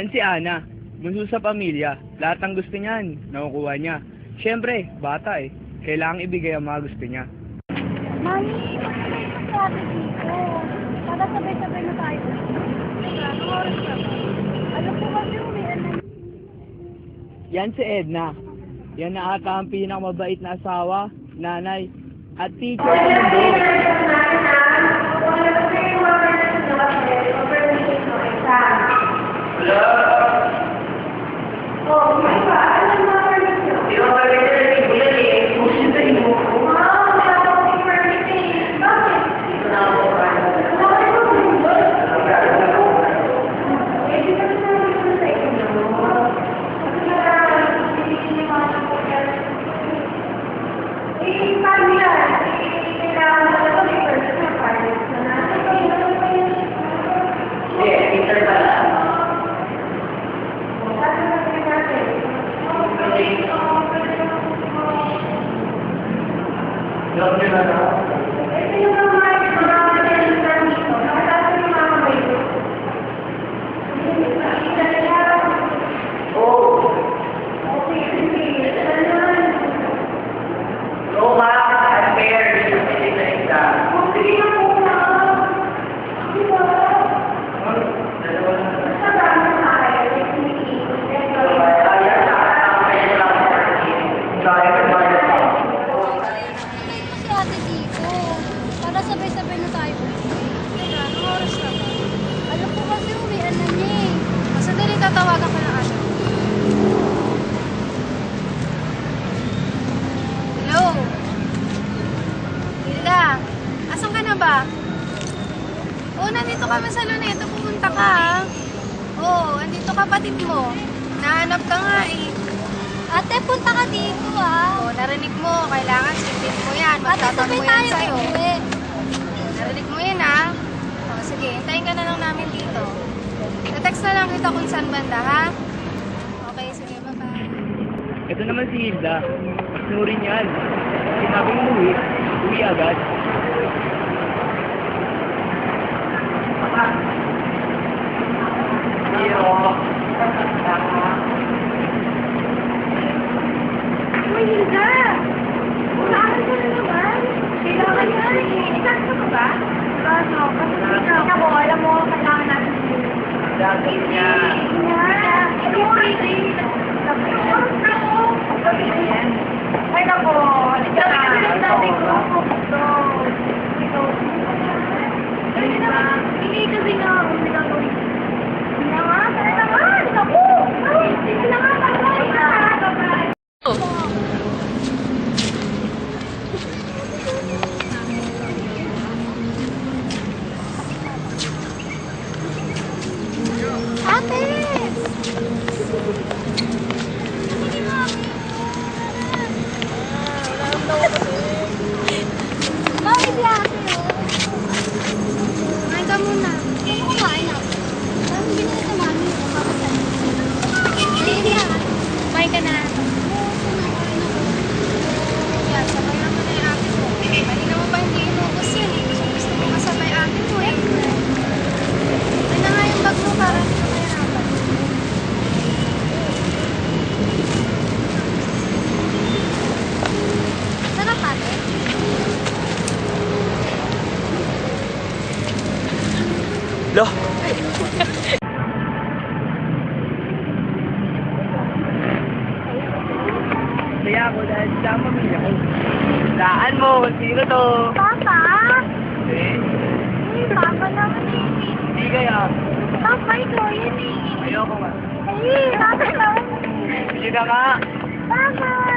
Yan si Ana. Bunso sa pamilya. Lahat ng gusto niyan, nakukuha niya. Siyempre, bata eh. Kailangang ibigay ang mga gusto niya. Mami, ano yung sabi dito? Para sabay-sabay na tayo. Anong oras na ba? Alam ko kasi uwian na. Yan si Edna. Yan na ata ang pinakamabait na asawa, nanay, at teacher ng mundo. Para sabay-sabay na tayo. Anong oras na ba? Alam ko kasi uwian na niya eh. Sandali, tatawagan ko ng ate. Hello? Hilda, asan ka na ba? Oo, nandito kami sa Luneta. Pumunta ka ha? Oo, andito kapatid mo. Nahanap ka nga eh. Ate, punta ka dito ah. Oo, narinig mo. Kailangan sipin mo yan. Ate, sabay Magtatampo yan tayo sa'yo. uwi. Narinig mo yan ha? O, sige, hintayin ka na lang namin dito. Na-text na lang kita kung saan banda ha? Okay, sige, bye-bye. Ito naman si Hilda. Snurin yan. Sinabi mo uwi, uwi agad. Uy, Hilda! Ulaan ka na naman. Kailangan yan eh. Ikasya ka ba? Ano? Kasi ako, alam mo, kailangan natin yun. Dati niya. Ito mo kasi. Ay, nako. Halika na. Natin ko. Hindi kasi nga. Hindi ka gawin. Hindi na nga. Sana naman. Naku. Hindi na nga. Bye-bye. Ate! Mami, si ate oh. Kumain ka muna. Ano kumain ako? Parang binili sa mami. Hindi na. Kumain ka na. Yan, sabay naman na yung ate mo. Kanina mo pa hindi inubos yan eh. Gusto mo kasabay ate mo eh. Ay na nga yung bag mo para hindi ka mahirapan. Sarap ate. Lo! Kaya ako dahil sa pamilya ko. Daan mo, sino to? Papa? Eh, Papa naman eh. hindi kaya. Papa, ikaw yun eh. Ayoko nga. Papa naman. Sige ka nga. Papa!